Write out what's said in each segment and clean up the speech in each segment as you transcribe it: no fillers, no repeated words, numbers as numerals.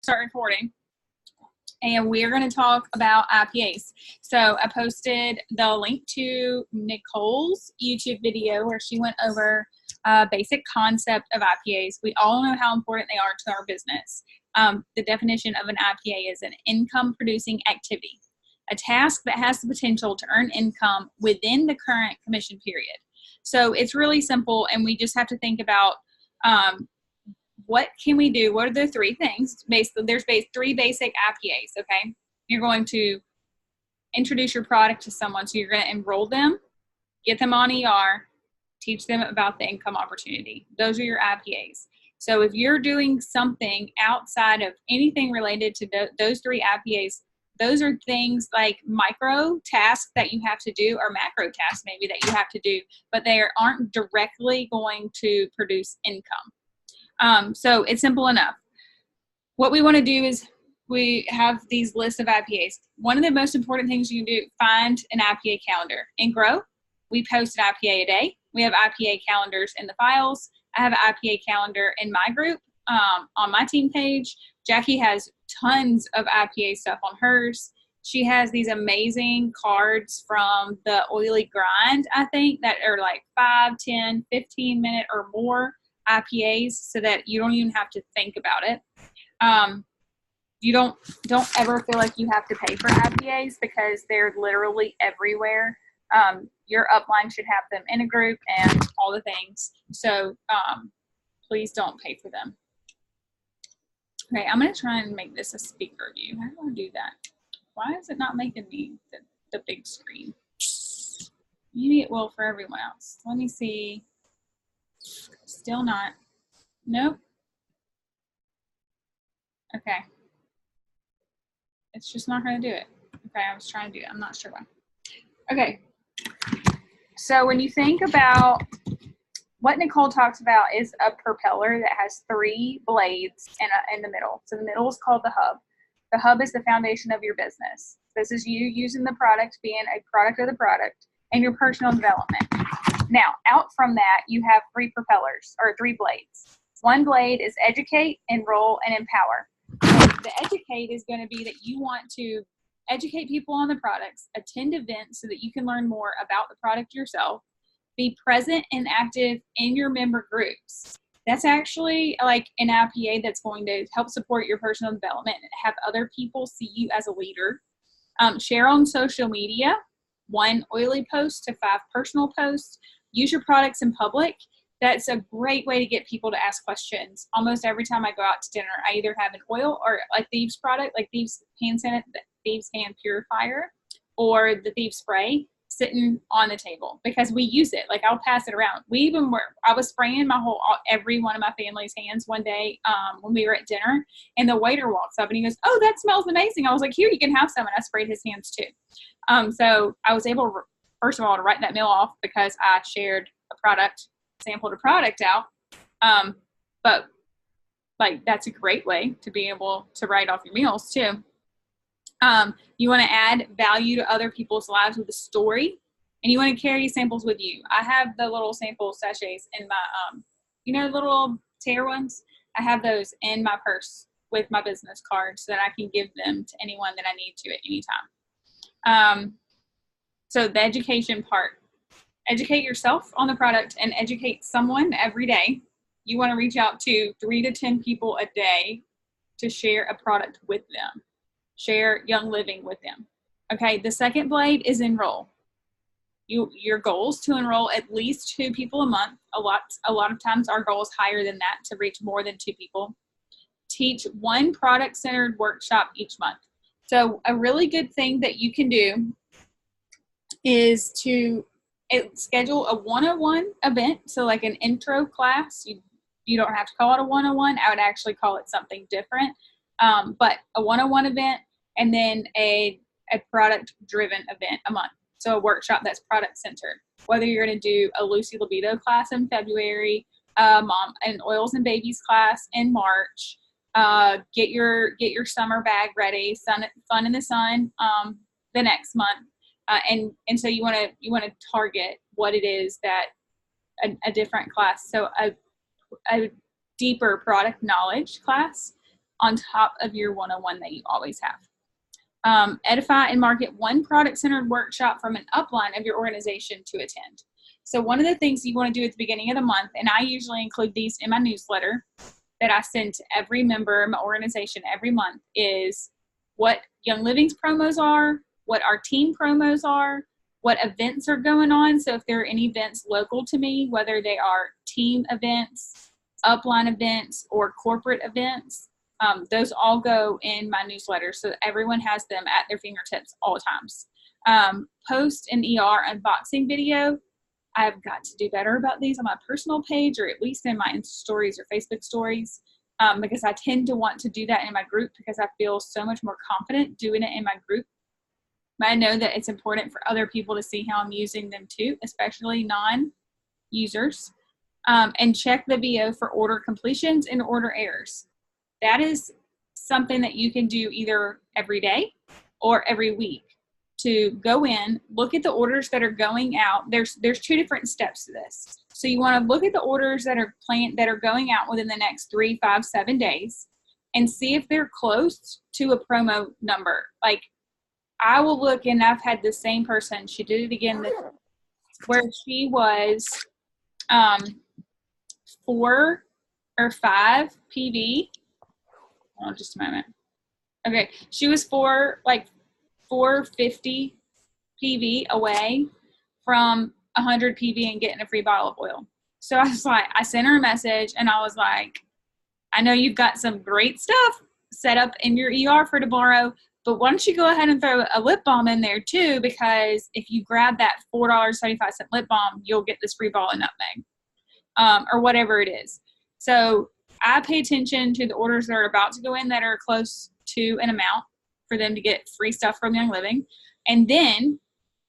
start recording. And we're going to talk about IPAs. So I posted the link to Nicole's YouTube video where she went over a basic concept of IPAs. We all know how important they are to our business. The definition of an IPA is an income-producing activity, a task that has the potential to earn income within the current commission period. So it's really simple, and we just have to think about what can we do? What are the three things? Basically, there's three basic IPAs, okay? You're going to introduce your product to someone. So you're going to enroll them, get them on ER, teach them about the income opportunity. Those are your IPAs. So if you're doing something outside of anything related to those three IPAs, those are things like micro tasks that you have to do, or macro tasks maybe that you have to do, but they aren't directly going to produce income. So it's simple enough. What we want to do is we have these lists of IPAs. One of the most important things you can do, find an IPA calendar. In Grow, we post an IPA a day. We have IPA calendars in the files. I have an IPA calendar in my group on my team page. Jackie has tons of IPA stuff on hers. She has these amazing cards from the Oily Grind, I think, that are like 5, 10, 15 minute or more IPAs, so that you don't even have to think about it. You don't ever feel like you have to pay for IPAs because they're literally everywhere. Your upline should have them in a group and all the things. So please don't pay for them. Okay, I'm going to try and make this a speaker view. How do I do that? Why is it not making me the big screen? Maybe it will for everyone else. Let me see. Still not. Nope. Okay. It's just not going to do it. Okay, I was trying to do it. I'm not sure why. Okay. So when you think about what Nicole talks about is a propeller that has 3 blades in the middle. So the middle is called the hub. The hub is the foundation of your business. This is you using the product, being a product of the product, and your personal development. Now, out from that, you have 3 propellers, or 3 blades. One blade is educate, enroll, and empower. The educate is going to be that you want to educate people on the products, attend events so that you can learn more about the product yourself, be present and active in your member groups. That's actually like an IPA that's going to help support your personal development and have other people see you as a leader. Share on social media, 1 oily post to 5 personal posts. Use your products in public. That's a great way to get people to ask questions. Almost every time I go out to dinner, I either have an oil or a Thieves product, like Thieves hand purifier, or the Thieves spray sitting on the table because we use it. Like, I'll pass it around. I was spraying every one of my family's hands one day when we were at dinner, and the waiter walks up and he goes, "Oh, that smells amazing." I was like, "Here, you can have some." And I sprayed his hands too. So I was able, first of all, to write that meal off because I shared sampled a product out. But like, that's a great way to be able to write off your meals too. You want to add value to other people's lives with a story, and you want to carry samples with you. I have the little sample sachets in my, little tear ones. I have those in my purse with my business card so that I can give them to anyone that I need to at any time. So the education part. Educate yourself on the product and educate someone every day. You want to reach out to 3 to 10 people a day to share a product with them. Share Young Living with them. Okay, the second blade is enroll. Your goal is to enroll at least 2 people a month. A lot of times our goal is higher than that, to reach more than 2 people. Teach 1 product-centered workshop each month. So a really good thing that you can do is to schedule a 101 event. So like an intro class. You don't have to call it a 101. I would actually call it something different. But a 101 event, and then a product-driven event a month. So a workshop that's product-centered. Whether you're going to do a Lucy Libido class in February, an oils and babies class in March, get your summer bag ready, fun in the sun the next month. And so you want to target what it is that a different class. So a deeper product knowledge class, on top of your 101 that you always have. Edify and market one product-centered workshop from an upline of your organization to attend. So one of the things you want to do at the beginning of the month, and I usually include these in my newsletter that I send to every member of my organization every month, is what Young Living's promos are, what our team promos are, what events are going on. So if there are any events local to me, whether they are team events, upline events, or corporate events, those all go in my newsletter so that everyone has them at their fingertips all times. Post an ER unboxing video. I've got to do better about these on my personal page, or at least in my Insta stories or Facebook stories, because I tend to want to do that in my group because I feel so much more confident doing it in my group. But I know that it's important for other people to see how I'm using them too, especially non-users. And check the VO for order completions and order errors. That is something that you can do either every day or every week. To go in, look at the orders that are going out. There's two different steps to this. So you want to look at the orders that are going out within the next 3, 5, 7 days and see if they're close to a promo number. Like, I will look, and I've had the same person. She did it again where she was 4 or 5 PV. Hold on just a moment. Okay, she was 450 PV away from 100 PV and getting a free bottle of oil. So I sent her a message, and I was like, I know you've got some great stuff set up in your ER for tomorrow, but why don't you go ahead and throw a lip balm in there too, because if you grab that $4.75 lip balm, you'll get this free ball of nutmeg, or whatever it is. So I pay attention to the orders that are about to go in that are close to an amount for them to get free stuff from Young Living. And then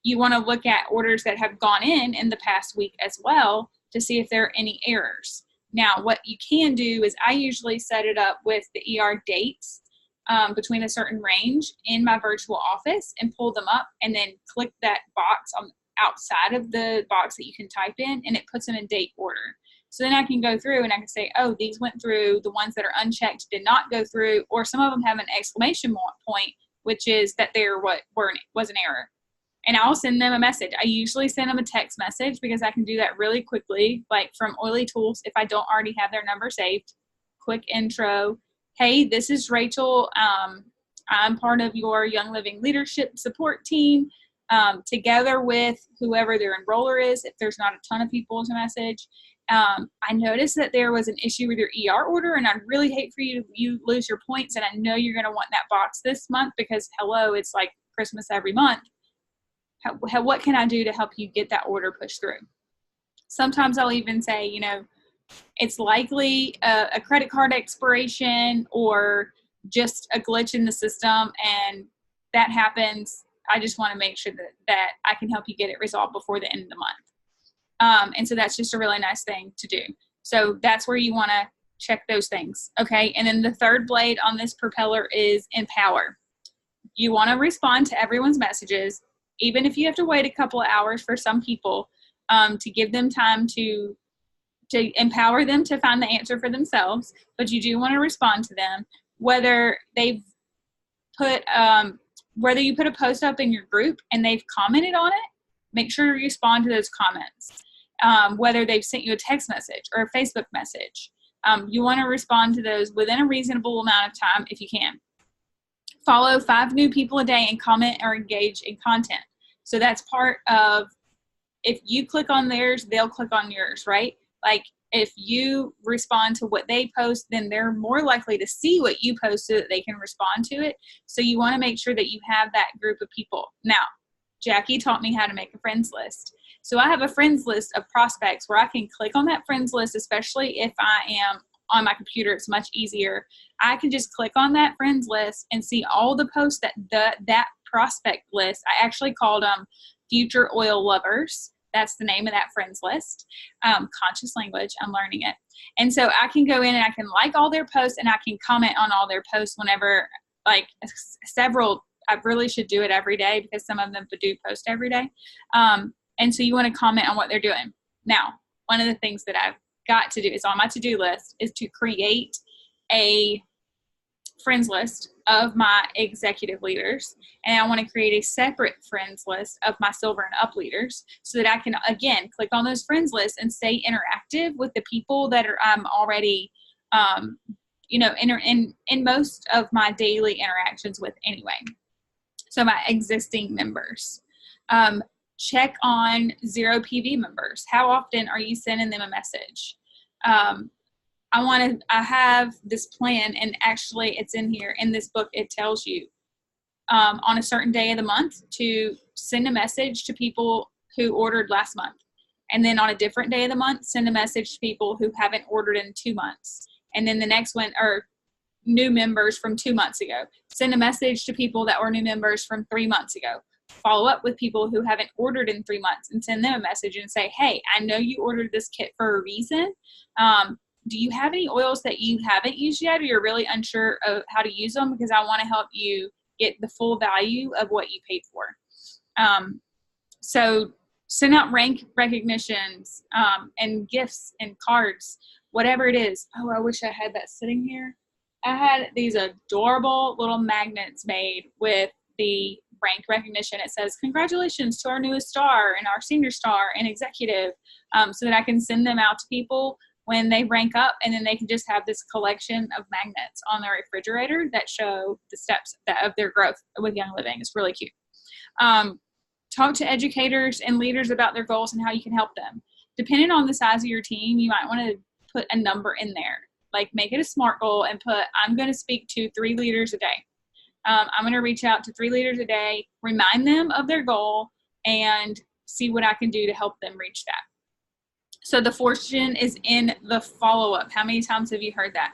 you want to look at orders that have gone in the past week as well to see if there are any errors. Now, what you can do is I usually set it up with the ER dates between a certain range in my virtual office and pull them up and then click that box on outside of the box that you can type in, and it puts them in date order. So then I can go through and I can say, oh, these went through. The ones that are unchecked did not go through, or some of them have an exclamation point, which is that there was an error. And I'll send them a message. I usually send them a text message because I can do that really quickly, like from Oily Tools if I don't already have their number saved. Quick intro. Hey, this is Rachel. I'm part of your Young Living leadership support team, together with whoever their enroller is, if there's not a ton of people as a message. I noticed that there was an issue with your ER order, and I'd really hate for you to lose your points, and I know you're going to want that box this month because, hello, it's like Christmas every month. What can I do to help you get that order pushed through? Sometimes I'll even say, it's likely a credit card expiration or just a glitch in the system, and that happens. I just want to make sure that I can help you get it resolved before the end of the month. And so that's just a really nice thing to do. So that's where you want to check those things. Okay. And then the third blade on this propeller is empower. You want to respond to everyone's messages, even if you have to wait a couple of hours for some people, to give them time to empower them to find the answer for themselves. But you do want to respond to them, whether they've put, whether you put a post up in your group and they've commented on it, make sure you respond to those comments. Whether they've sent you a text message or a Facebook message, you want to respond to those within a reasonable amount of time if you can. Follow 5 new people a day and comment or engage in content. So that's part of, if you click on theirs, they'll click on yours, right? Like if you respond to what they post, then they're more likely to see what you post so that they can respond to it. So you want to make sure that you have that group of people. Now, Jackie taught me how to make a friends list. So I have a friends list of prospects where I can click on that friends list, especially if I am on my computer. It's much easier. I can just click on that friends list and see all the posts that prospect list. I actually called them future oil lovers. That's the name of that friends list. Conscious language. I'm learning it. And so I can go in and I can like all their posts and I can comment on all their posts whenever, like several. I really should do it every day because some of them do post every day. And so you want to comment on what they're doing. Now, one of the things that I've got to do is on my to-do list is to create a friends list of my executive leaders, and I want to create a separate friends list of my silver and up leaders so that I can, again, click on those friends lists and stay interactive with the people that I'm already, in most of my daily interactions with anyway. So my existing members. Check on zero PV members. How often are you sending them a message? I have this plan, and actually it's in here in this book. It tells you on a certain day of the month to send a message to people who ordered last month. And then on a different day of the month, send a message to people who haven't ordered in 2 months. And then the next one, or new members from 2 months ago. Send a message to people that were new members from 3 months ago. Follow up with people who haven't ordered in 3 months and send them a message and say, hey, I know you ordered this kit for a reason. Do you have any oils that you haven't used yet, or you're really unsure of how to use them? Because I want to help you get the full value of what you paid for. So send out rank recognitions and gifts and cards, whatever it is. Oh, I wish I had that sitting here. I had these adorable little magnets made with the rank recognition. It says, congratulations to our newest star and our senior star and executive, so that I can send them out to people when they rank up, and then they can just have this collection of magnets on their refrigerator that show the steps of their growth with Young Living. It's really cute. Talk to educators and leaders about their goals and how you can help them. Depending on the size of your team, you might want to put a number in there. Like, make it a SMART goal and put, I'm going to speak to 3 leaders a day. I'm going to reach out to 3 leaders a day, remind them of their goal, and see what I can do to help them reach that. So the fortune is in the follow-up. How many times have you heard that?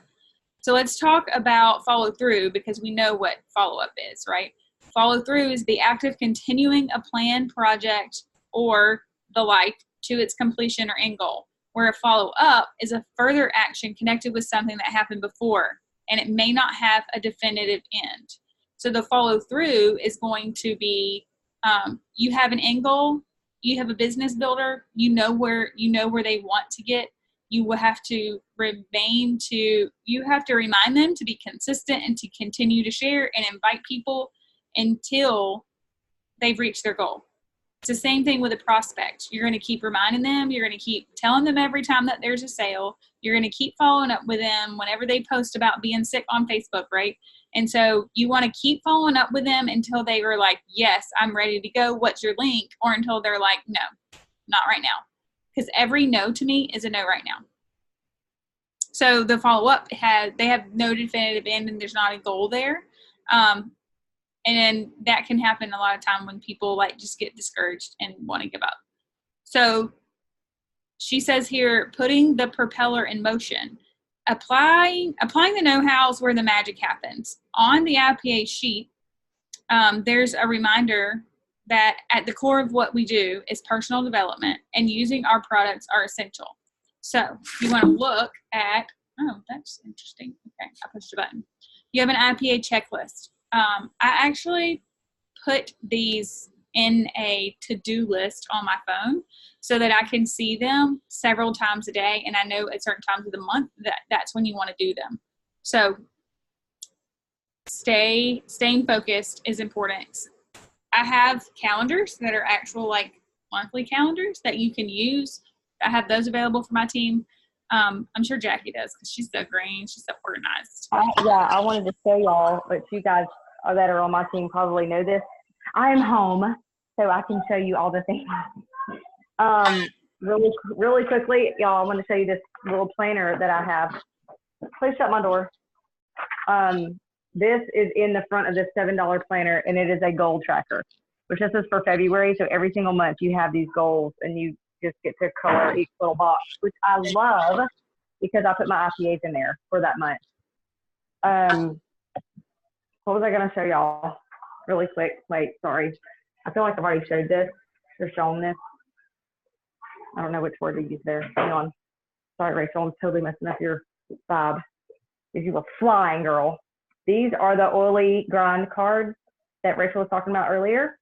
So let's talk about follow-through, because we know what follow-up is, right? Follow-through is the act of continuing a plan, project, or the like to its completion or end goal, where a follow-up is a further action connected with something that happened before, and it may not have a definitive end. So the follow-through is going to be, you have an end goal, you have a business builder, you know where they want to get. You will have to remind them to be consistent and to continue to share and invite people until they've reached their goal. It's the same thing with a prospect. You're going to keep reminding them. You're going to keep telling them every time that there's a sale. You're going to keep following up with them whenever they post about being sick on Facebook, right? And so you want to keep following up with them until they are like, yes, I'm ready to go. What's your link? Or until they're like, no, not right now. Because every no to me is a no right now. So the follow-up they have no definitive end, and there's not a goal there. And that can happen a lot of time when people like just get discouraged and want to give up. So she says here, putting the propeller in motion, applying the know-hows where the magic happens. On the IPA sheet, there's a reminder that at the core of what we do is personal development, and using our products are essential. So you want to look at, oh, that's interesting. Okay, I pushed a button. You have an IPA checklist. I actually put these in a to-do list on my phone so that I can see them several times a day, and I know at certain times of the month that's when you want to do them. So staying focused is important. I have calendars that are actual like monthly calendars that you can use. I have those available for my team. I'm sure Jackie does, because she's so green. She's so organized. Yeah, I wanted to show y'all, but you guys that are on my team probably know this. I am home, so I can show you all the things. Really quickly, y'all, I want to show you this little planner that I have. Please shut my door. This is in the front of this $7 planner, and it is a goal tracker, which this is for February. So every single month you have these goals, and you just get to color each little box, which I love because I put my IPAs in there for that month. What was I going to show y'all really quick? Wait, sorry. I feel like I've already showed this or shown this. I don't know which word to use there. Hang on. Sorry, Rachel. I'm totally messing up your vibe. You were flying, girl. These are the oily grind cards that Rachel was talking about earlier.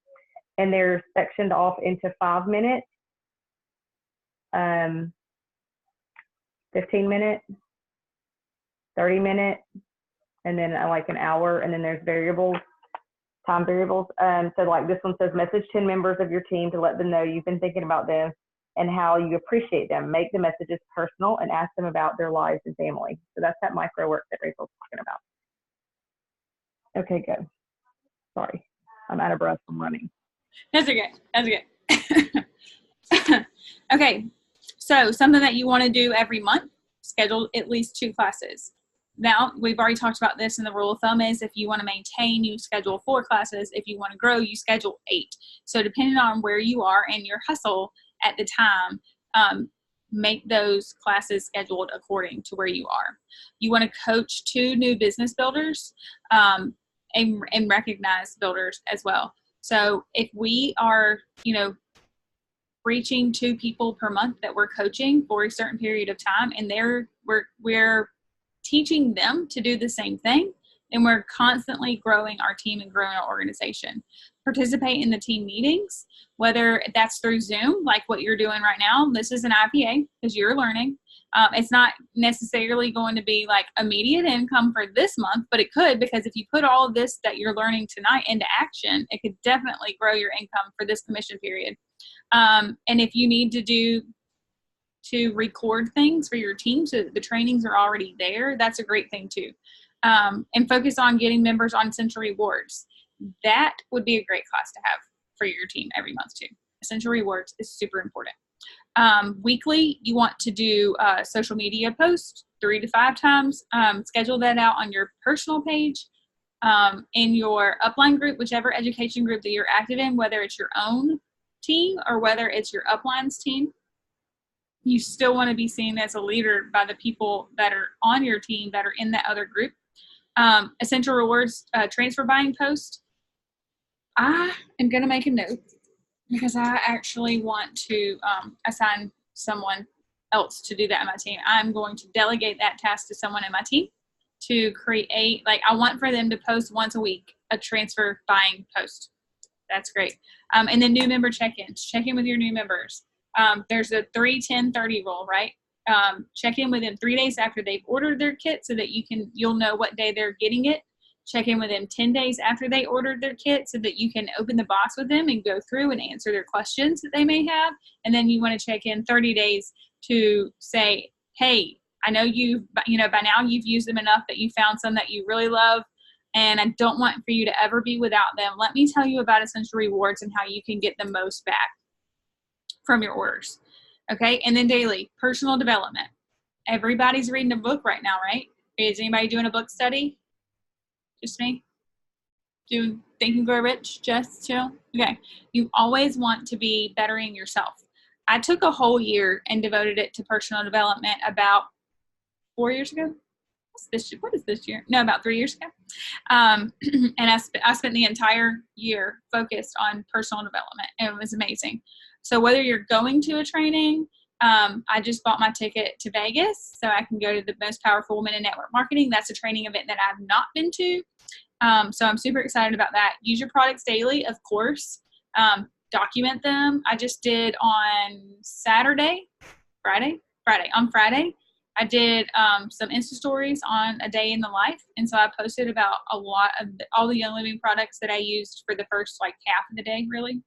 And they're sectioned off into 5 minutes, 15 minute, 30 minute, and then like an hour, and then there's variables, time variables. So like this one says, message 10 members of your team to let them know you've been thinking about them and how you appreciate them. Make the messages personal and ask them about their lives and family. So that's that micro work that Rachel's talking about. Okay, good. Sorry, I'm out of breath from running. That's okay. That's okay. Okay, so something that you want to do every month, schedule at least 2 classes. Now, we've already talked about this, and the rule of thumb is if you want to maintain, you schedule 4 classes. If you want to grow, you schedule 8. So depending on where you are and your hustle at the time, make those classes scheduled according to where you are. You want to coach 2 new business builders and recognize builders as well. So if we are, reaching 2 people per month that we're coaching for a certain period of time, and we're teaching them to do the same thing, and we're constantly growing our team and growing our organization. Participate in the team meetings, whether that's through Zoom, like what you're doing right now. This is an IPA because you're learning. It's not necessarily going to be like immediate income for this month, but it could, because if you put all of this that you're learning tonight into action, it could definitely grow your income for this commission period. And if you need to record things for your team so that the trainings are already there, that's a great thing too. And focus on getting members on Essential Rewards. That would be a great class to have for your team every month too. Essential Rewards is super important. Weekly, you want to do social media posts 3 to 5 times. Schedule that out on your personal page, in your upline group, whichever education group that you're active in, whether it's your own team or whether it's your upline's team. You still want to be seen as a leader by the people that are on your team that are in that other group. Essential Rewards transfer buying post. I am going to make a note because I actually want to assign someone else to do that in my team. I'm going to delegate that task to someone in my team to create, I want for them to post once a week a transfer buying post. That's great. And then new member check-ins. Check in with your new members. There's a 3-10-30 rule, right? Check in with them 3 days after they've ordered their kit so that you'll know what day they're getting it. Check in with them 10 days after they ordered their kit so that you can open the box with them and go through and answer their questions that they may have. And then you want to check in 30 days to say, hey, I know by now you've used them enough that you found some that you really love, and I don't want for you to ever be without them. Let me tell you about Essential Rewards and how you can get the most back from your orders. Okay, and then daily, personal development. Everybody's reading a book right now, right? Is anybody doing a book study? Just me? Doing Think and Grow Rich? Just chill? Okay. You always want to be bettering yourself. I took a whole year and devoted it to personal development about 4 years ago. What is this year? No, about 3 years ago. And I spent the entire year focused on personal development, and it was amazing. So whether you're going to a training, I just bought my ticket to Vegas so I can go to the Most Powerful Women in Network Marketing. That's a training event that I've not been to. So I'm super excited about that. Use your products daily, of course. Document them. I just did on Friday, I did some Insta stories on a day in the life. And so I posted about a lot of all the Young Living products that I used for the first half of the day, really.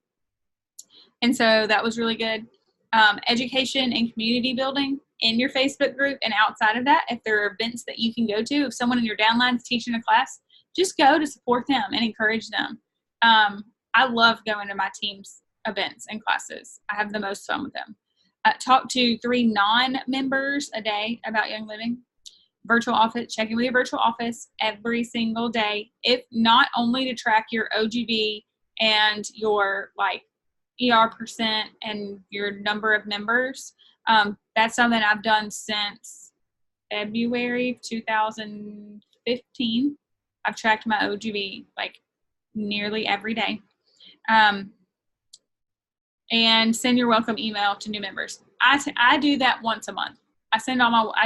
And so that was really good. Education and community building in your Facebook group and outside of that. If there are events that you can go to, if someone in your downline is teaching a class, just go to support them and encourage them. I love going to my team's events and classes. I have the most fun with them. Talk to 3 non-members a day about Young Living. Virtual office, check in with your virtual office every single day. If not only to track your OGB and your ER percent and your number of members. That's something I've done since February 2015. I've tracked my OGB nearly every day. And send your welcome email to new members. I do that once a month. I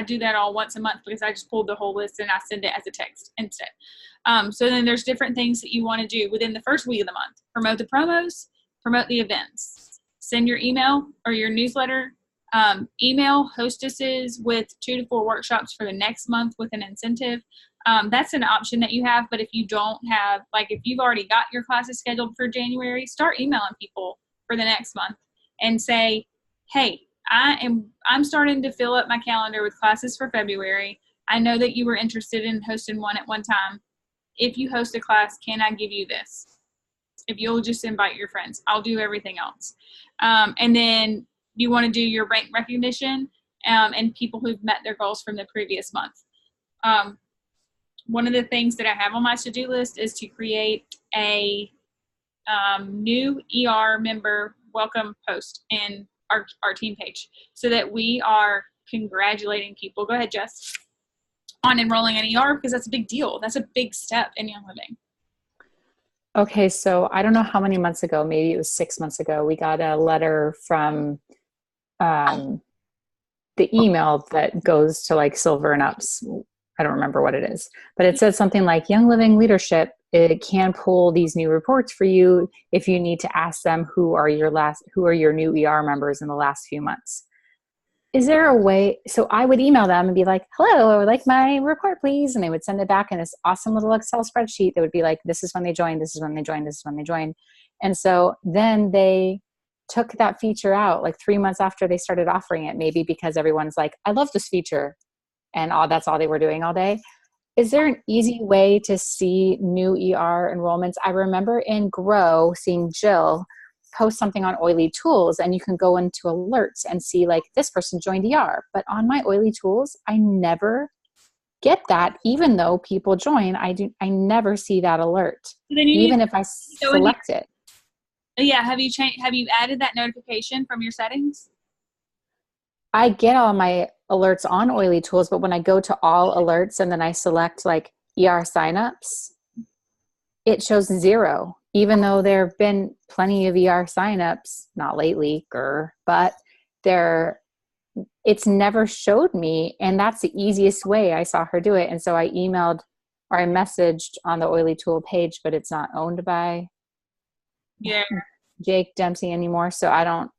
do that all once a month because I just pulled the whole list and I send it as a text instead. So then there's different things that you want to do within the first week of the month. Promote the promos, promote the events. Send your email or your newsletter. Email hostesses with 2 to 4 workshops for the next month with an incentive. That's an option that you have. But if you don't have, like if you've already got your classes scheduled for January, start emailing people for the next month and say, hey, I'm starting to fill up my calendar with classes for February. I know that you were interested in hosting one at one time. If you host a class, can I give you this? If you'll just invite your friends, I'll do everything else. And then you want to do your rank recognition and people who've met their goals from the previous month. One of the things that I have on my to-do list is to create a new ER member welcome post in our team page so that we are congratulating people. Go ahead, Jess. On enrolling in ER, because that's a big deal. That's a big step in Young Living. Okay, so I don't know how many months ago, maybe it was 6 months ago, we got a letter from the email that goes to like Silver and Ups. I don't remember what it is, but it said something like Young Living Leadership. It can pull these new reports for you if you need to ask them who are your new ER members in the last few months. Is there a way? So I would email them and be like, hello, I would like my report, please. And they would send it back in this awesome little Excel spreadsheet that would be like, this is when they joined, this is when they joined, this is when they joined. And so then they took that feature out like 3 months after they started offering it, maybe because everyone's like, I love this feature. And that's all they were doing all day. Is there an easy way to see new ER enrollments? I remember in Grow seeing Jill post something on Oily Tools and you can go into alerts and see like this person joined ER. But on my Oily Tools, I never get that. Even though people join, I never see that alert. Even if I select it. Yeah. Have you added that notification from your settings? I get all my alerts on Oily Tools, but when I go to all alerts and then I select like ER signups, it shows 0, even though there have been plenty of ER signups, not lately, but it's never showed me. And that's the easiest way I saw her do it. And so I emailed or I messaged on the Oily Tool page, but it's not owned by Jake Dempsey anymore. So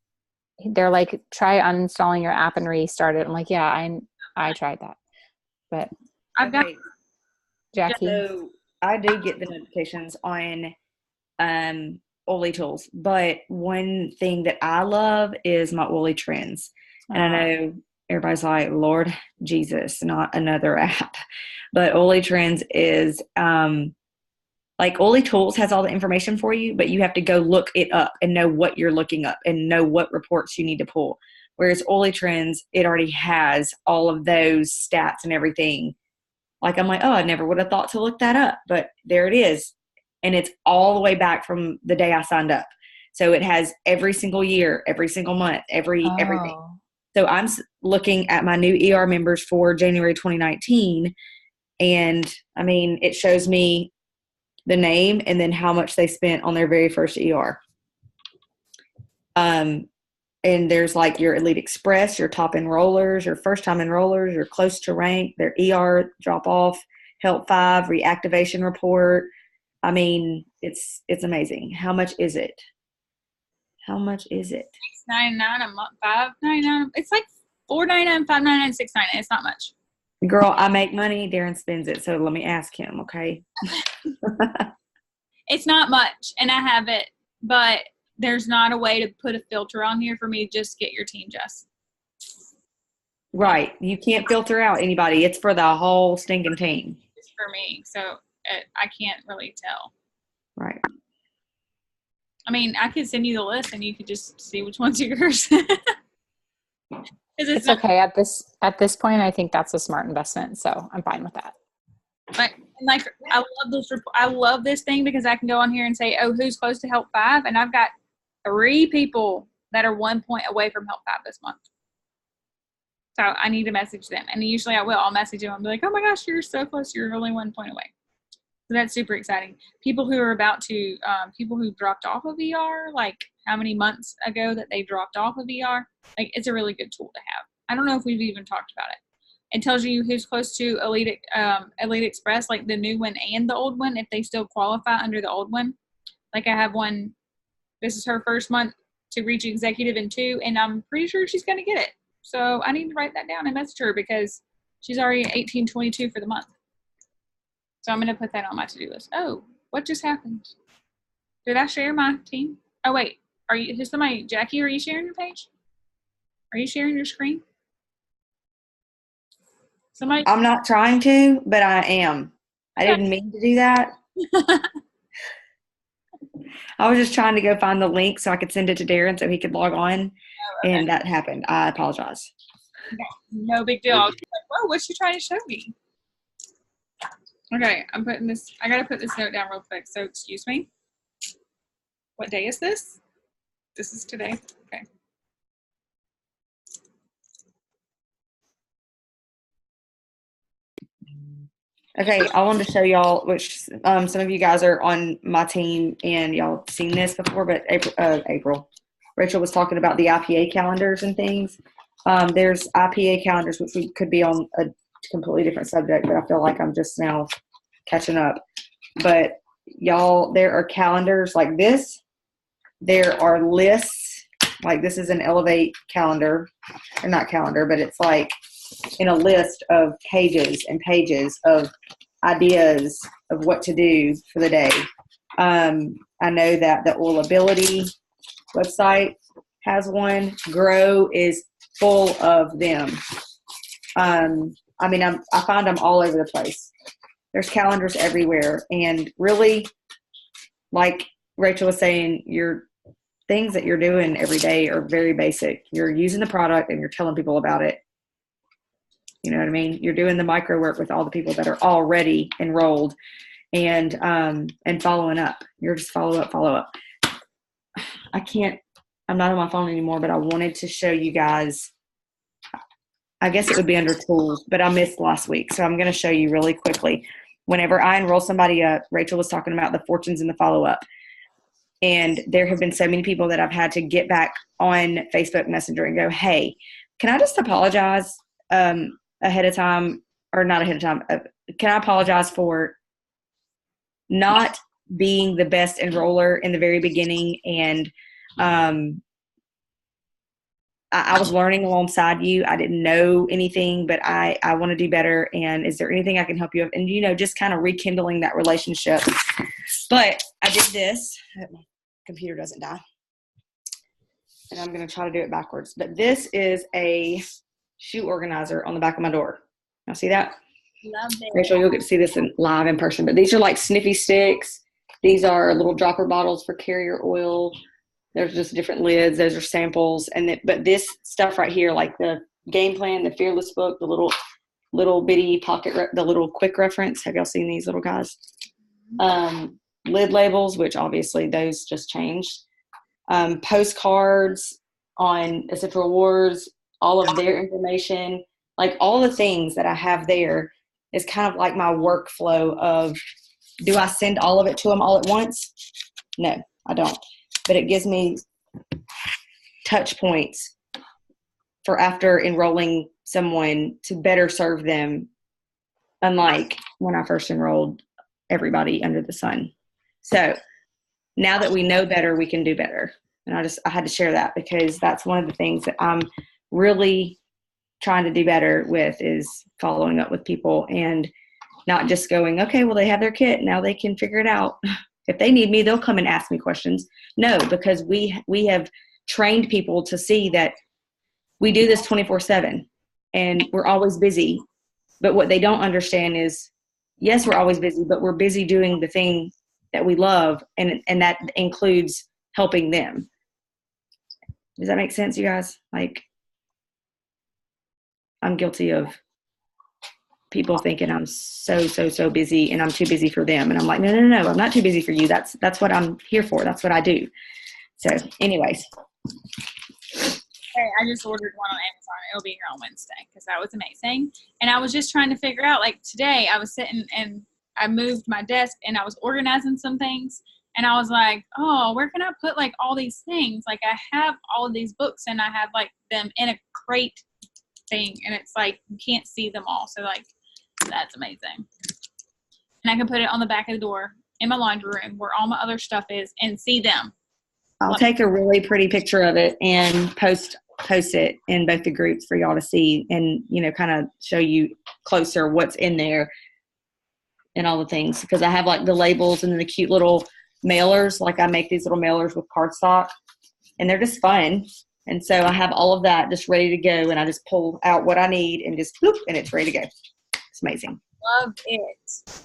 they're like, try uninstalling your app and restart it. I'm like, yeah, I tried that. But I've got Jackie. So I do get the notifications on Oily Tools, but one thing that I love is my Oily Trends. And I know everybody's like, Lord Jesus, not another app. But Oily Trends is like Oily Tools has all the information for you, but you have to go look it up and know what you're looking up and know what reports you need to pull. Whereas Oily Trends, it already has all of those stats and everything. Like I'm like, oh, I never would have thought to look that up, but there it is. And it's all the way back from the day I signed up. So it has every single year, every single month, everything. So I'm looking at my new ER members for January 2019. And I mean, it shows me the name and then how much they spent on their very first ER. And there's like your Elite Express, your top enrollers, your first time enrollers, your close to rank, their ER drop off, Help 5, reactivation report. I mean, it's amazing. How much is it? $6.99 a month, $5.99. It's like $4.99, $5.99, $6.99. It's not much. Girl, I make money. Darren spends it. So let me ask him, okay? It's not much, and I have it, but there's not a way to put a filter on here for me to just get your team, Jess. Right. You can't filter out anybody. It's for the whole stinking team. It's for me, so I can't really tell. Right. I mean, I could send you the list, and you could just see which one's yours. It's okay. At this point, I think that's a smart investment, so I'm fine with that. But like, I love this thing because I can go on here and say, oh, who's close to Help 5? And I've got 3 people that are 1 point away from Help 5 this month. So I need to message them. And usually I will. I'll message them. I'll be like, oh my gosh, you're so close. You're only 1 point away. So that's super exciting. People who are people who dropped off of ER, like how many months ago that they dropped off of ER, like it's a really good tool to have. I don't know if we've even talked about it. It tells you who's close to Elite Express, like the new one and the old one, if they still qualify under the old one. Like I have one, this is her first month to reach executive in 2, and I'm pretty sure she's going to get it. So I need to write that down and message her because she's already 1822 for the month. So I'm going to put that on my to-do list. Oh, what just happened? Did I share my team? Oh, wait. Is somebody, Jackie, are you sharing your page? Are you sharing your screen? Somebody? I'm not trying to, but I am. I didn't mean to do that. I was just trying to go find the link so I could send it to Darren so he could log on, and that happened. I apologize. Okay. No big deal. I was like, whoa, what's she trying to show me? Okay, I'm putting this, I got to put this note down real quick. So, excuse me. What day is this? This is today. Okay. Okay, I wanted to show y'all, which some of you guys are on my team and y'all seen this before, but Rachel was talking about the IPA calendars and things. There's IPA calendars, which we could be on a completely different subject, but I feel like I'm just now catching up. But y'all, there are calendars like this. There are lists, like this is an Elevate calendar, or not calendar, but it's like in a list of pages and pages of ideas of what to do for the day. I know that the Oilability website has one. Grow is full of them. I find them all over the place. There's calendars everywhere. And really, like Rachel was saying, your things that you're doing every day are very basic. You're using the product and you're telling people about it. You know what I mean? You're doing the micro work with all the people that are already enrolled and following up. You're just follow up. I'm not on my phone anymore, but I wanted to show you guys, I guess it would be under tools, but I missed last week. So I'm going to show you really quickly. Whenever I enroll somebody up, Rachel was talking about the fortunes and the follow up. And there have been so many people that I've had to get back on Facebook Messenger and go, hey, can I just apologize ahead of time, or not ahead of time? Can I apologize for not being the best enroller in the very beginning? And I was learning alongside you. I didn't know anything, but I want to do better. And is there anything I can help you with? And, just kind of rekindling that relationship. But I did this. My computer doesn't die. And I'm going to try to do it backwards. But this is a shoe organizer on the back of my door. Now see that? Love it. Rachel, you'll get to see this live in person. But these are like sniffy sticks. These are little dropper bottles for carrier oil. There's just different lids. Those are samples. But this stuff right here, like the game plan, the Fearless book, the little bitty pocket, the little quick reference. Have y'all seen these little guys? Lid labels, which obviously those just changed. Postcards on Essential Rewards, all of their information, like all the things that I have there is kind of like my workflow of, do I send all of it to them all at once? No, I don't. But it gives me touch points for after enrolling someone to better serve them, unlike when I first enrolled everybody under the sun. So now that we know better, we can do better. And I had to share that because that's one of the things that I'm really trying to do better with, is following up with people and not just going, okay, well, they have their kit. Now they can figure it out. If they need me, they'll come and ask me questions. No, because we have trained people to see that we do this 24/7 and we're always busy. But what they don't understand is, yes, we're always busy, but we're busy doing the thing that we love, and that includes helping them. Does that make sense, you guys? Like, I'm guilty of people thinking I'm so busy and I'm too busy for them. And I'm like, no, I'm not too busy for you. That's what I'm here for. That's what I do. So anyways. Hey, I just ordered one on Amazon. It'll be here on Wednesday because that was amazing. And I was just trying to figure out, like today I was sitting and I moved my desk and I was organizing some things. And I was like, oh, where can I put like all these things? Like I have all of these books and I have like them in a crate thing. And it's like, you can't see them all. So like, that's amazing. And I can put it on the back of the door in my laundry room where all my other stuff is and see them. I'll take a really pretty picture of it and post it in both the groups for y'all to see and, kind of show you closer what's in there. and all the things, because I have like the labels and then the cute little mailers. Like I make these little mailers with cardstock, and they're just fun. And so I have all of that just ready to go, and I just pull out what I need and just whoop, and it's ready to go. It's amazing. Love it.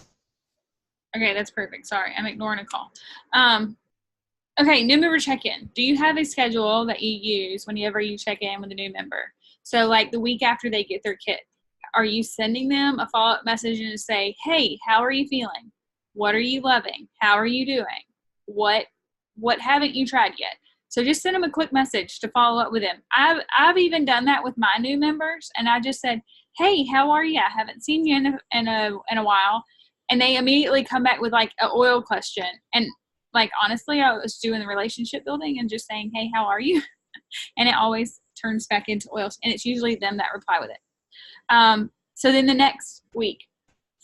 Okay, that's perfect. Sorry, I'm ignoring a call. Okay, new member check-in. Do you have a schedule that you use whenever you check in with a new member? So like the week after they get their kit, are you sending them a follow-up message and say, hey, how are you feeling? What are you loving? How are you doing? What haven't you tried yet? So just send them a quick message to follow up with them. I've even done that with my new members, and I just said, hey, how are you? I haven't seen you in a while. And they immediately come back with like an oil question. And like, honestly, I was doing the relationship building and just saying, hey, how are you? And it always turns back into oils. And it's usually them that reply with it. So then the next week,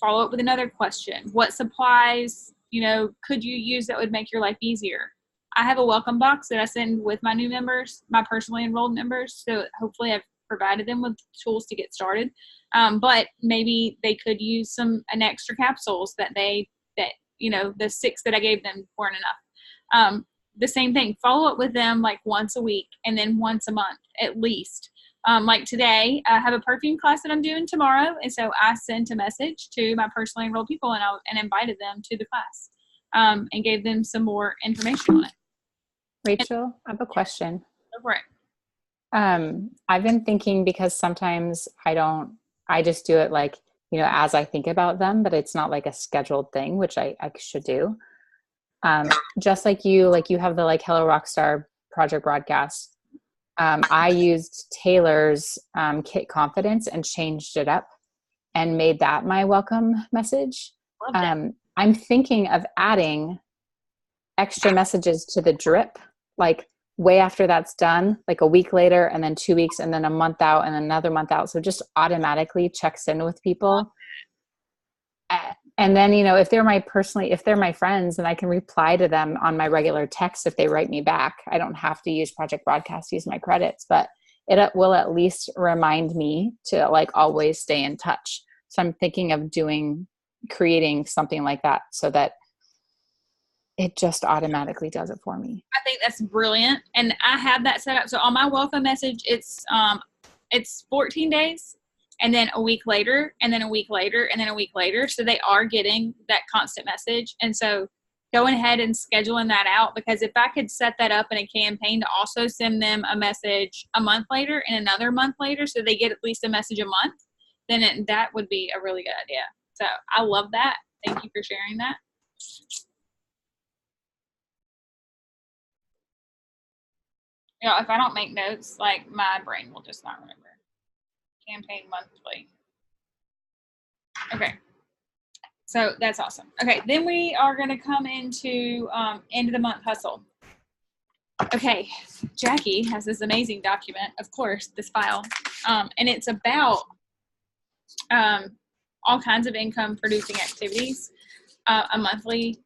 follow up with another question. What supplies, could you use that would make your life easier? I have a welcome box that I send with my new members, my personally enrolled members. So hopefully I've provided them with tools to get started. But maybe they could use an extra capsules that the 6 that I gave them weren't enough. The same thing, follow up with them like once a week and then once a month at least. Like today, I have a perfume class that I'm doing tomorrow. And so I sent a message to my personally enrolled people and invited them to the class and gave them some more information on it. Rachel, I have a question. Go for it. I've been thinking, because sometimes I just do it like, as I think about them, but it's not like a scheduled thing, which I should do. Just like you have the like Hello Rockstar project broadcast. I used Taylor's Kit Confidence and changed it up and made that my welcome message. Love that. I'm thinking of adding extra messages to the drip, like way after that's done, like a week later, and then 2 weeks, and then a month out, and another month out. So just automatically checks in with people. And then, if they're my friends, then I can reply to them on my regular text if they write me back. I don't have to use Project Broadcast to use my credits, but it will at least remind me to like always stay in touch. So I'm thinking of creating something like that so that it just automatically does it for me. I think that's brilliant. And I have that set up. So on my welcome message, it's 14 days and then a week later and then a week later and then a week later. So they are getting that constant message. And so going ahead and scheduling that out, because if I could set that up in a campaign to also send them a message a month later and another month later, so they get at least a message a month, then that would be a really good idea. So I love that. Thank you for sharing that. If I don't make notes, like my brain will just not remember. Campaign monthly. Okay. So that's awesome. Okay, then we are going to come into end of the month hustle. Okay, Jackie has this amazing document, of course, this file, and it's about all kinds of income producing activities, a monthly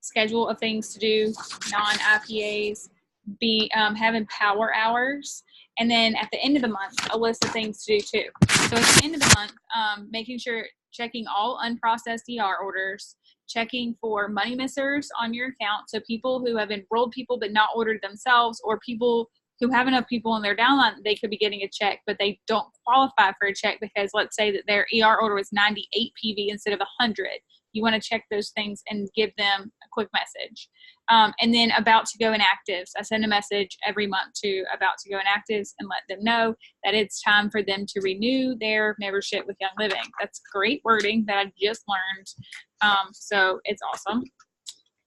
schedule of things to do, non-IPAs, having power hours, and then at the end of the month, a list of things to do too. So at the end of the month, making sure, checking all unprocessed ER orders, checking for money missers on your account. So people who have enrolled people but not ordered themselves, or people who have enough people in their downline that they could be getting a check, but they don't qualify for a check because let's say that their ER order was 98 PV instead of 100. You want to check those things and give them a quick message. And then about to go inactives. I send a message every month to about to go inactives and let them know that it's time for them to renew their membership with Young Living. That's great wording that I just learned. So it's awesome.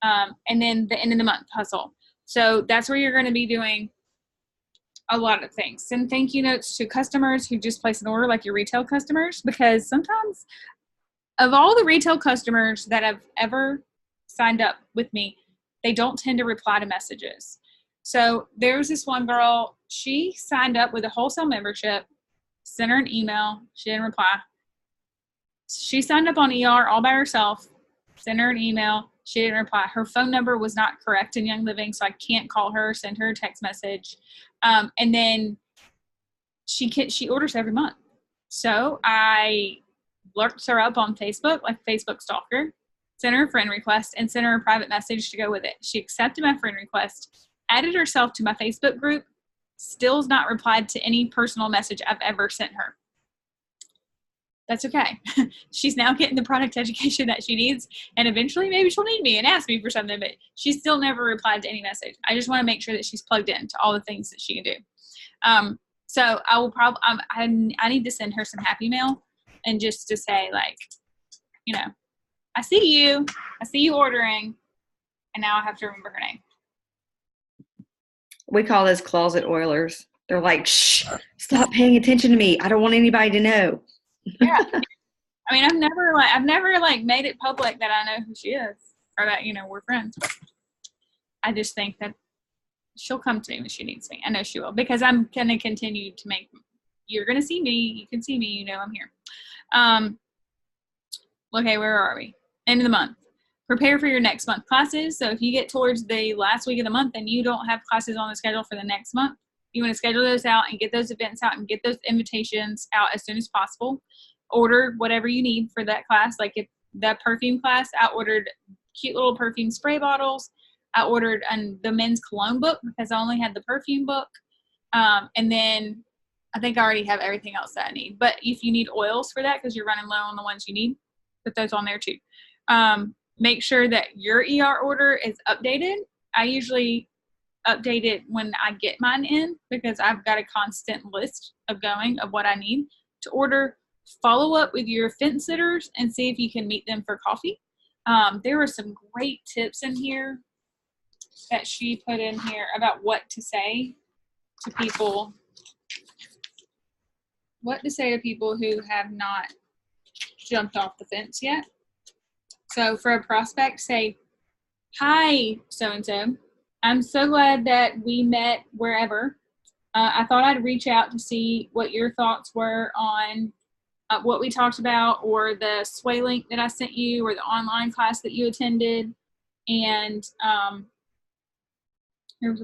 And then the end of the month hustle. So that's where you're going to be doing a lot of things. Send thank you notes to customers who just place an order, like your retail customers, because sometimes of all the retail customers that have ever signed up with me, they don't tend to reply to messages. So there's this one girl, she signed up with a wholesale membership, sent her an email, she didn't reply. She signed up on ER all by herself, sent her an email, she didn't reply. Her phone number was not correct in Young Living, so I can't call her, send her a text message. And then she orders every month. So I looks her up on Facebook, like Facebook stalker, sent her a friend request, and sent her a private message to go with it. She accepted my friend request, added herself to my Facebook group, still has not replied to any personal message I've ever sent her. That's okay. She's now getting the product education that she needs, and eventually maybe she'll need me and ask me for something, but she's still never replied to any message. I just want to make sure that she's plugged in to all the things that she can do. So I will probably, I need to send her some happy mail and just to say, like, you know, I see you ordering, and now I have to remember her name. We call those closet Oilers. They're like, shh, stop paying attention to me. I don't want anybody to know. Yeah. I mean, I've never made it public that I know who she is or that, you know, we're friends. But I just think that she'll come to me when she needs me. I know she will, because I'm going to continue to you're going to see me. You can see me. You know I'm here. Okay, where are we? End of the month. Prepare for your next month classes. So if you get towards the last week of the month and you don't have classes on the schedule for the next month, you want to schedule those out and get those events out and get those invitations out as soon as possible. Order whatever you need for that class. Like if that perfume class, I ordered cute little perfume spray bottles. I ordered the men's cologne book because I only had the perfume book. And then I think I already have everything else that I need. But if you need oils for that because you're running low on the ones you need, put those on there too. Make sure that your ER order is updated. I usually update it when I get mine in because I've got a constant list of what I need to order. Follow up with your fence sitters and see if you can meet them for coffee. There were some great tips in here that she put in here about what to say to people. What to say to people who have not jumped off the fence yet. So for a prospect, say, "Hi, so-and-so. I'm so glad that we met wherever. I thought I'd reach out to see what your thoughts were on what we talked about or the sway link that I sent you or the online class that you attended. And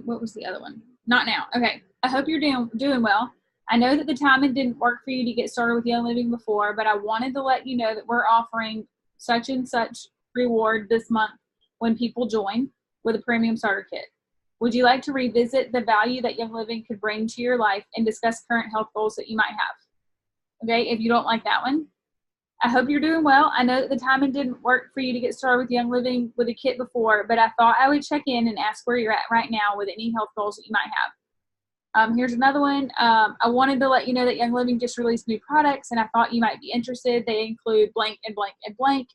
what was the other one? Not now. Okay. I hope you're doing well. I know that the timing didn't work for you to get started with Young Living before, but I wanted to let you know that we're offering such and such reward this month when people join with a premium starter kit. Would you like to revisit the value that Young Living could bring to your life and discuss current health goals that you might have?" Okay, if you don't like that one. "I hope you're doing well. I know that the timing didn't work for you to get started with Young Living with a kit before, but I thought I would check in and ask where you're at right now with any health goals that you might have. Here's another one. I wanted to let you know that Young Living just released new products, and I thought you might be interested. They include blank and blank and blank,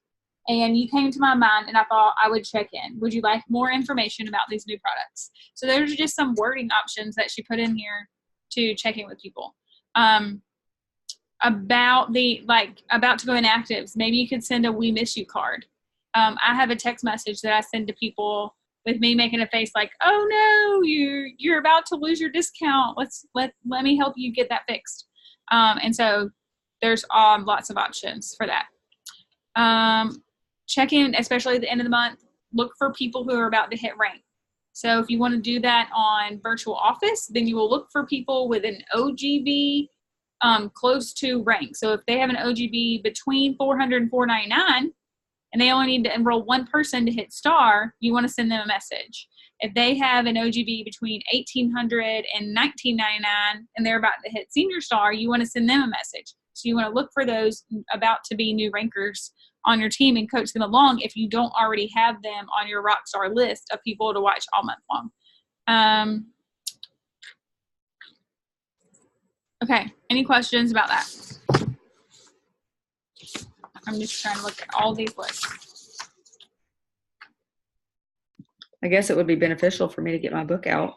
and you came to my mind, and I thought I would check in. Would you like more information about these new products?" So there's just some wording options that she put in here to check in with people. About to go inactives, maybe you could send a "we miss you" card. I have a text message that I send to people with me making a face like, "Oh no, you're about to lose your discount. Let me help you get that fixed." And so there's lots of options for that. Check in, especially at the end of the month. Look for people who are about to hit rank. So if you want to do that on virtual office, then you will look for people with an OGB close to rank. So if they have an OGB between 400 and 499, and they only need to enroll one person to hit star, you want to send them a message. If they have an OGB between 1800 and 1999, and they're about to hit senior star, you want to send them a message. So you want to look for those about to be new rankers on your team and coach them along if you don't already have them on your rockstar list of people to watch all month long. Okay, any questions about that? I'm just trying to look at all these lists. I guess it would be beneficial for me to get my book out.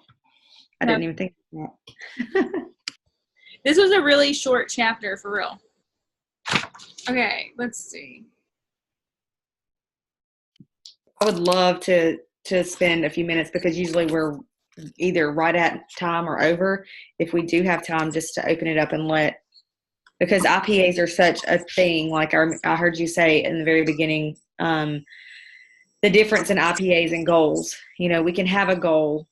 I didn't even think of that. This was a really short chapter for real. Okay, let's see. I would love to spend a few minutes because usually we're either right at time or over. If we do have time, just to open it up and because IPAs are such a thing. Like I heard you say in the very beginning, the difference in IPAs and goals. You know, we can have a goal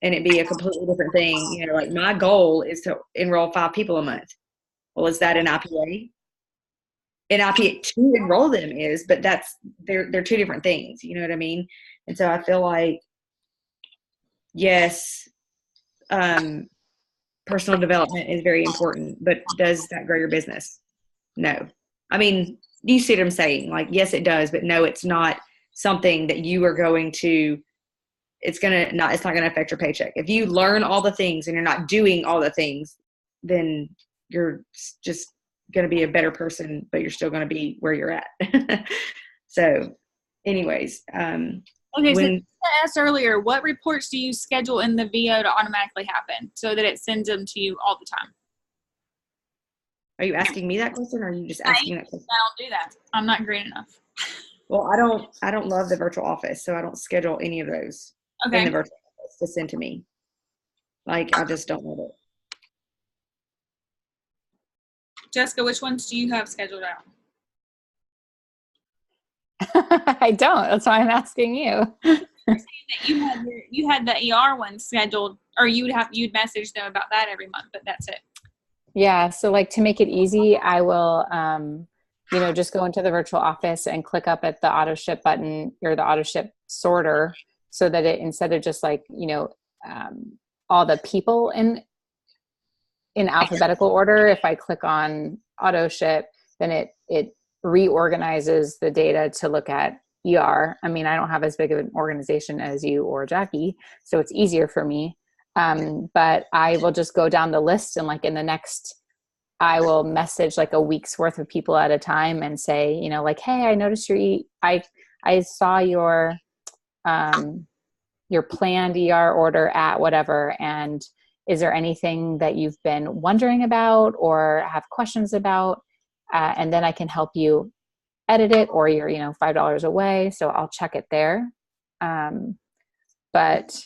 and it be a completely different thing. You know, like my goal is to enroll 5 people a month. Well, is that an IPA? an IPA to enroll them is, but they're two different things. You know what I mean? And so I feel like, yes, personal development is very important, but does that grow your business? No. I mean, you see what I'm saying? Like, yes, it does, but no, it's not something that you are going to, it's not going to affect your paycheck. If you learn all the things and you're not doing all the things, then you're just going to be a better person, but you're still going to be where you're at. So anyways, Okay, so I asked earlier, what reports do you schedule in the VO to automatically happen so that it sends them to you all the time? are you asking me that question, or are you just asking that question? I don't do that. I'm not green enough. Well, I don't love the virtual office, so I don't schedule any of those in the virtual office to send to me. Like, I just don't love it. Jessica, which ones do you have scheduled out? I don't. That's why I'm asking you. You had the ER one scheduled, or you'd message them about that every month, but that's it. Yeah. So like to make it easy, I will, just go into the virtual office and click up at the auto ship button or the auto ship sorter, so that it, instead of just like, all the people in alphabetical order, if I click on auto ship, then it reorganizes the data to look at ER. I mean, I don't have as big of an organization as you or Jackie, so it's easier for me. But I will just go down the list, and like in the next, I will message like a week's worth of people at a time and say, like, hey, I noticed I saw your planned ER order at whatever, and is there anything that you've been wondering about or have questions about? And then I can help you edit it, or you're, $5 away. So I'll check it there. But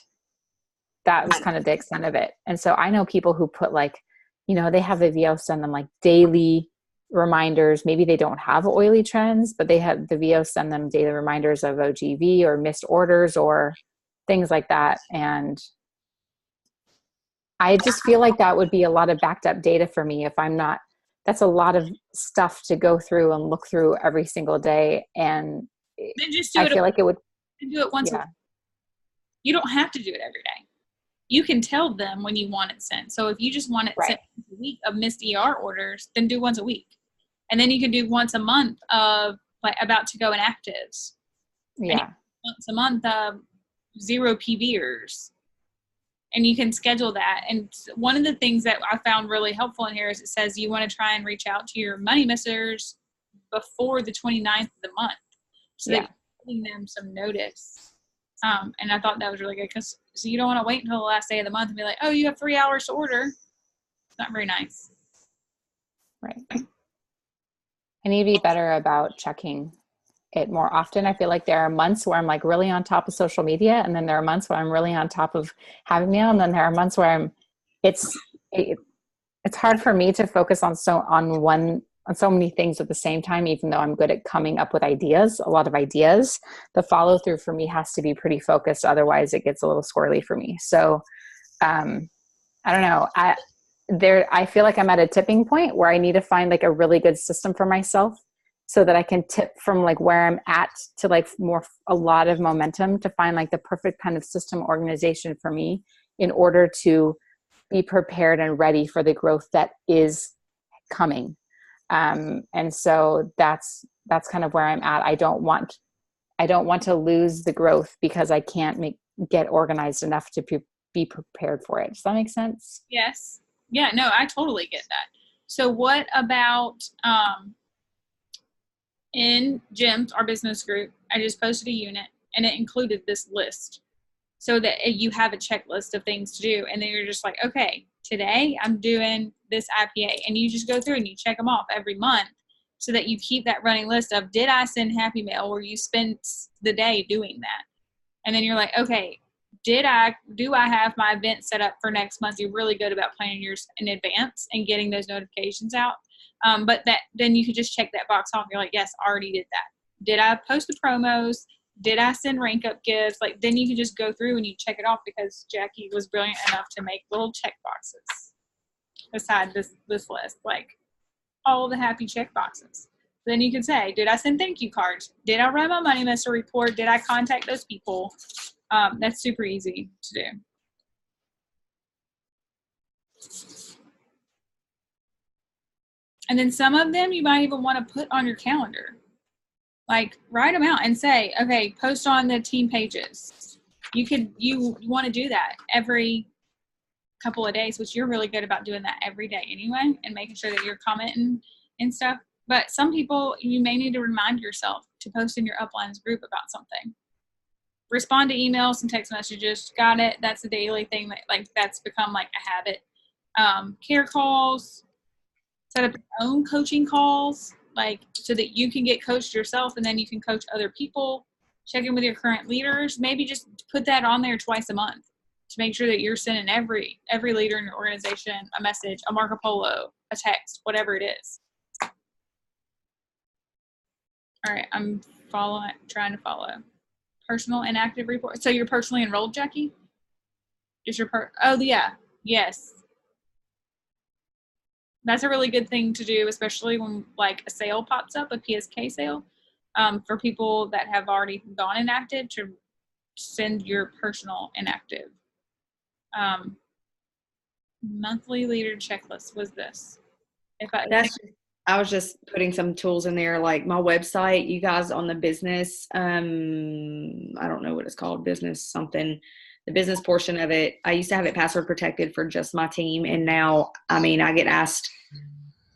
that was kind of the extent of it. And so I know people who put like, they have the VO send them like daily reminders. Maybe they don't have oily trends, but they have the VO send them daily reminders of OGV or missed orders or things like that. And I just feel like that would be a lot of backed up data for me if I'm not, that's a lot of stuff to go through and look through every single day. And then just do I feel like it would do it once. Yeah. You don't have to do it every day. You can tell them when you want it sent. So if you just want it sent once a week of missed ER orders, then do once a week. And then you can do once a month of like about to go inactives. Yeah. Once a month of 0 PVers. And you can schedule that. And one of the things that I found really helpful in here is it says you want to try and reach out to your money missers before the 29th of the month. So that you're giving them some notice. And I thought that was really good because you don't want to wait until the last day of the month and be like, oh, you have 3 hours to order. It's not very nice. Right. I need to be better about checking it more often. I feel like there are months where I'm like really on top of social media, and then there are months where I'm really on top of having mail, and then there are months where it's hard for me to focus on so many things at the same time, even though I'm good at coming up with ideas, a lot of ideas. The follow through for me has to be pretty focused. Otherwise it gets a little squirrely for me. So I don't know. I feel like I'm at a tipping point where I need to find like a really good system for myself so that I can tip from like where I'm at to like a lot of momentum to find like the perfect kind of system organization for me in order to be prepared and ready for the growth that is coming. And so that's kind of where I'm at. I don't want to lose the growth because I can't get organized enough to be prepared for it. Does that make sense? Yes. Yeah, no, I totally get that. So what about, in GEMS, our business group, I just posted a unit and it included this list so that you have a checklist of things to do. And then you're just like, okay, today I'm doing this IPA, and you just go through and you check them off every month so that you keep that running list of, did I send Happy Mail where you spent the day doing that? And then you're like, okay, do I have my event set up for next month? You're really good about planning yours in advance and getting those notifications out. But then you can just check that box off. You're like, yes, I already did that. Did I post the promos? Did I send rank up gifts? Like, then you can just go through and you check it off because Jackie was brilliant enough to make little check boxes beside this list, like all the happy check boxes. Then you can say, did I send thank you cards? Did I write my money master report? Did I contact those people? That's super easy to do. And then some of them you might even want to put on your calendar. Like write them out and say, okay, post on the team pages. You want to do that every couple of days, which you're really good about doing that every day anyway, and making sure that you're commenting and stuff. But some people, you may need to remind yourself to post in your uplines group about something. Respond to emails and text messages. Got it. That's a daily thing that that's become like a habit. Care calls, set up your own coaching calls, so that you can get coached yourself and then you can coach other people. Check in with your current leaders. Maybe just put that on there twice a month to make sure that you're sending every leader in your organization a message, a Marco Polo, a text, whatever it is. All right, I'm trying to follow. Personal inactive report. So you're personally enrolled, Jackie? Just your oh yeah, yes. That's a really good thing to do, especially when like a sale pops up, a PSK sale, for people that have already gone inactive to send your personal inactive. Monthly leader checklist was this. I was just putting some tools in there, like my website, you guys on the business, I don't know what it's called, business something, the business portion of it. I used to have it password protected for just my team. And now, I get asked,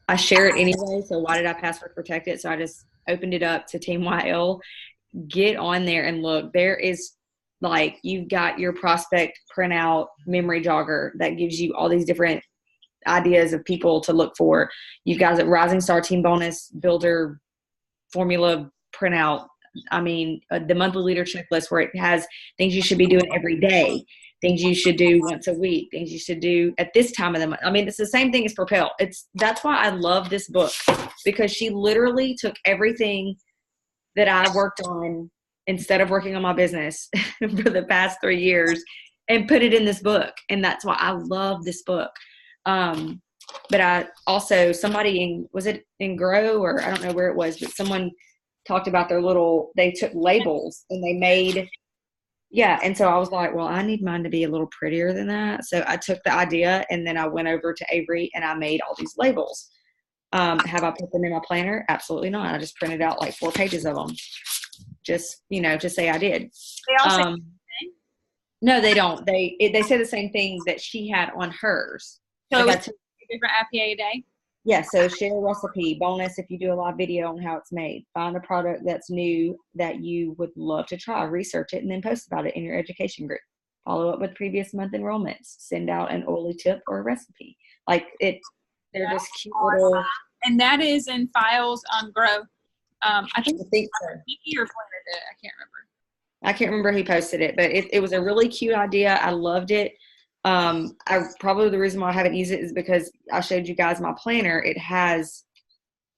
I share it anyway. So why did I password protect it? So I just opened it up to Team YL. Get on there and look. There is you've got your prospect printout memory jogger that gives you all these different ideas of people to look for. You've got a Rising Star Team Bonus Builder formula printout. The monthly leader checklist where it has things you should be doing every day, things you should do once a week, things you should do at this time of the month. It's the same thing as Propel. That's why I love this book, because she literally took everything that I worked on instead of working on my business for the past 3 years and put it in this book. And that's why I love this book. But I also, was it in Grow, or I don't know where it was, but someone talked about they took labels and they made, and so I was like, well, I need mine to be a little prettier than that. So I took the idea and then I went over to Avery and I made all these labels. Have I put them in my planner? Absolutely not. I just printed out 4 pages of them. Just, to say I did. They all say the same thing? No, they don't. They say the same thing that she had on hers. So it's a different IPA a day? Yeah, so share a recipe. Bonus if you do a live video on how it's made. Find a product that's new that you would love to try. Research it and then post about it in your education group. Follow up with previous month enrollments. Send out an oily tip or a recipe. They're just cute little. And that is in files on Grow. I think so. Nikki or Flanner did it. I can't remember who posted it, but it was a really cute idea. I loved it. Probably the reason why I haven't used it is because I showed you guys my planner. It has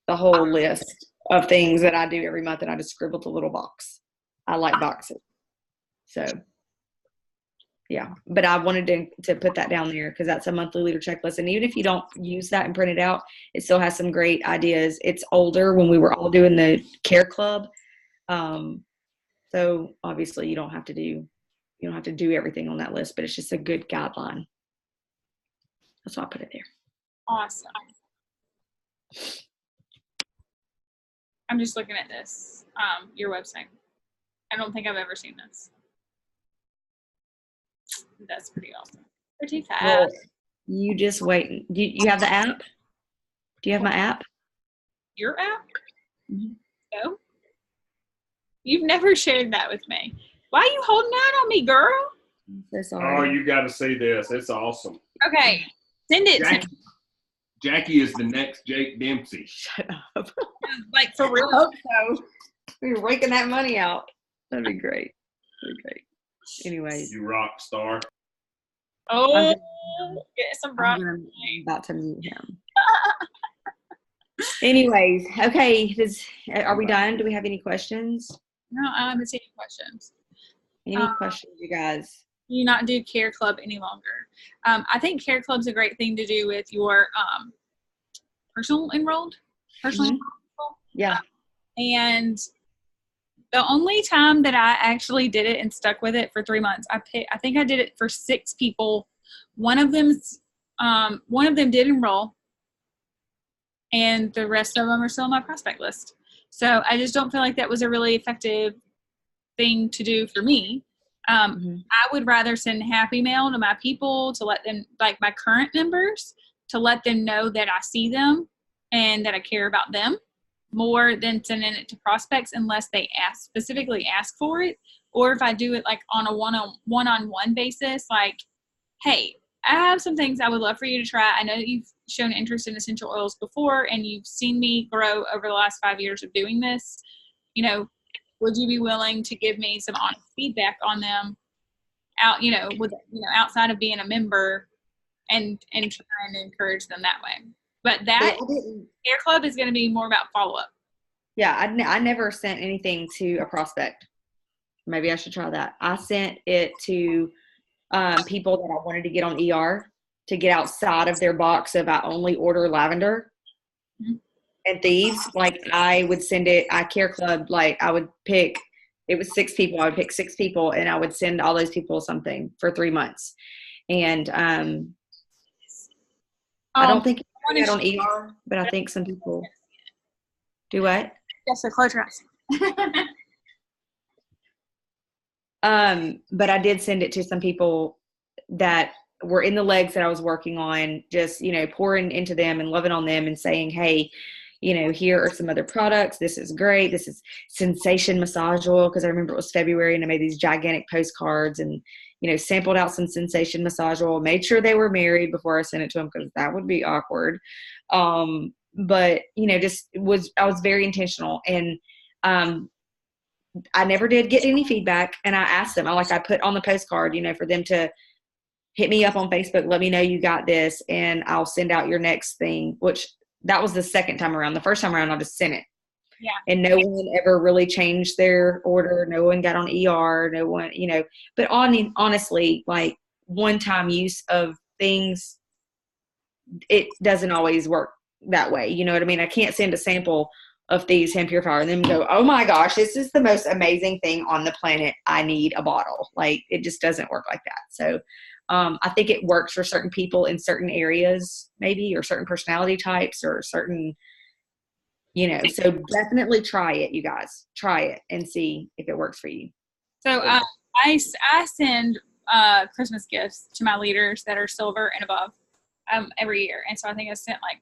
the whole list of things that I do every month, and I just scribbled a little box. I like boxes. So, yeah. But I wanted to put that down there because that's a monthly leader checklist. And even if you don't use that and print it out, it still has some great ideas. It's older when we were all doing the care club. So obviously you don't have to do everything on that list, but it's just a good guideline. That's why I put it there. Awesome. I'm just looking at this, your website. I don't think I've ever seen this. That's pretty awesome. Pretty fast. Well, you just wait. Do you have the app? Do you have my app? Your app? Mm-hmm. No. You've never shared that with me. Why are you holding out on me, girl? I'm so sorry. Oh, you got to see this. It's awesome. Okay. Send it to me. Jackie is the next Jake Dempsey. Shut up. For real? I hope so. We're raking that money out. That'd be great. Anyways. You rock star. Oh, get some broad. I'm about to meet him. Anyways, okay. Are we done? Do we have any questions? No, I haven't seen any questions. Any questions, you guys? Do you not do Care Club any longer? I think Care Club's a great thing to do with your personal enrolled. Yeah. And the only time that I actually did it and stuck with it for 3 months, I think I did it for 6 people. One of them did enroll, and the rest of them are still on my prospect list. So I just don't feel like that was a really effective thing to do for me. I would rather send happy mail to my people to let them, like my current members, to let them know that I see them and that I care about them, more than sending it to prospects unless they specifically ask for it. Or if I do it like on a one-on-one basis, like, hey, I have some things I would love for you to try. I know that you've shown interest in essential oils before and you've seen me grow over the last 5 years of doing this. You know, would you be willing to give me some honest feedback on them outside of being a member and trying to encourage them that way? But that Air Club is going to be more about follow-up. Yeah, I never sent anything to a prospect. Maybe I should try that. I sent it to people that I wanted to get on ER, to get outside of their box of I only order lavender and thieves. Like I would send it, Care Club, like I would pick, it was 6 people. I would pick 6 people and I would send all those people something for 3 months. And I don't think I got on ER, but I think some people do what? Yes, so close your eyes. But I did send it to some people that were in the legs that I was working on, just, pouring into them and loving on them and saying, hey, here are some other products. This is great. This is Sensation Massage Oil. Cause I remember it was February and I made these gigantic postcards and, sampled out some Sensation Massage Oil, made sure they were married before I sent it to them, cause that would be awkward. But I was very intentional, and, I never did get any feedback. And I asked them, I put on the postcard, for them to hit me up on Facebook, let me know you got this, and I'll send out your next thing, which that was the second time around. The first time around, I just sent it. Yeah. And no one ever really changed their order. No one got on ER. No one, but honestly, like one-time use of things, it doesn't always work that way. You know what I mean? I can't send a sample of these hand purifier and then go, oh my gosh, this is the most amazing thing on the planet. I need a bottle. Like it just doesn't work like that. So I think it works for certain people in certain areas, maybe, or certain personality types or certain, so definitely try it, you guys. Try it and see if it works for you. So I send Christmas gifts to my leaders that are silver and above every year. And so I think I sent like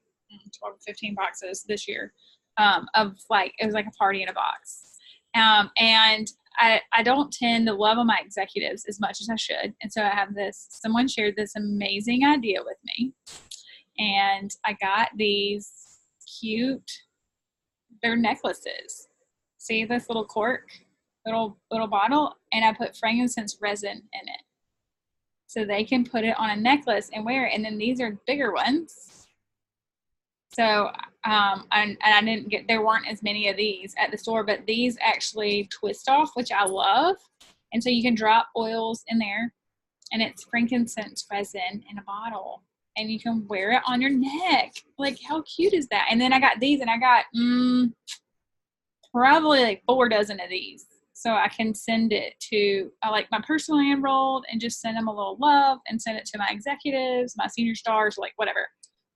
12 or 15 boxes this year of like, it was like a party in a box. And I don't tend to love on my executives as much as I should. And so I have someone shared this amazing idea with me. And I got these cute, they're necklaces. See this little cork, little bottle, and I put frankincense resin in it. So they can put it on a necklace and wear it. And then these are bigger ones. So, and I didn't get, there weren't as many of these at the store, but these actually twist off, which I love. And so you can drop oils in there, and it's frankincense resin in a bottle, and you can wear it on your neck. Like, how cute is that? And then I got these, and I got probably like 4 dozen of these. So I can send it to my personally enrolled and just send them a little love, and send it to my executives, my senior stars, like whatever.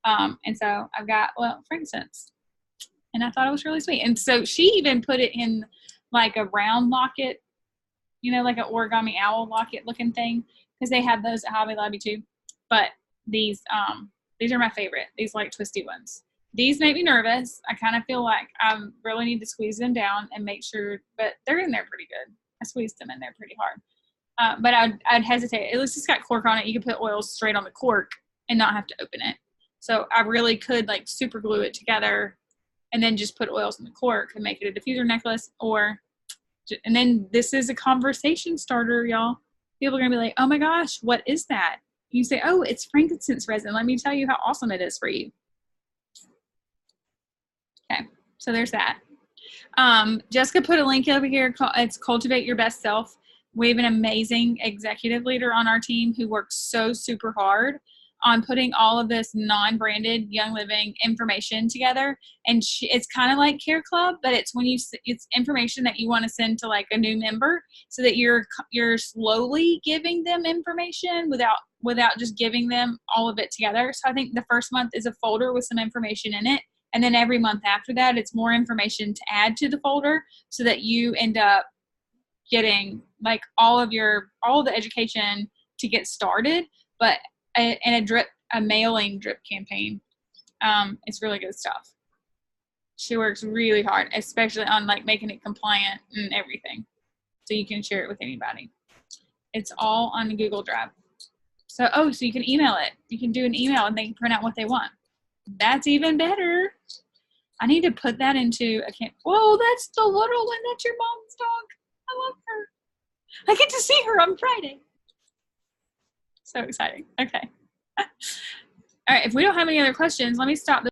And so I've got, frankincense, and I thought it was really sweet. And so she even put it in like a round locket, like an origami owl locket looking thing, because they have those at Hobby Lobby too. But these are my favorite, these like twisty ones. These make me nervous. I kind of feel like I really need to squeeze them down and make sure, but they're in there pretty good. I squeezed them in there pretty hard. But I'd hesitate. At least it's got cork on it. You can put oils straight on the cork and not have to open it. So I really could like super glue it together and then just put oils in the cork and make it a diffuser necklace. And then this is a conversation starter, y'all. People are going to be like, oh my gosh, what is that? You say, oh, it's frankincense resin. Let me tell you how awesome it is for you. Okay, so there's that. Jessica put a link over here. It's Cultivate Your Best Self. We have an amazing executive leader on our team who works so super hard on putting all of this non-branded Young Living information together. And it's kind of like Care Club, but it's when it's information that you want to send to like a new member, so that you're slowly giving them information without just giving them all of it together. So I think the first month is a folder with some information in it. And then every month after that, it's more information to add to the folder, so that you end up getting like all the education to get started, but in a mailing drip campaign. It's really good stuff. She works really hard, especially on like making it compliant and everything, so you can share it with anybody. It's all on Google Drive. So you can email it. You can do an email and they can print out what they want. That's even better. I need to put that into a camp. Whoa, that's the little one. That's your mom's dog. I love her. I get to see her on Friday. So exciting. Okay. All right. If we don't have any other questions, let me stop this.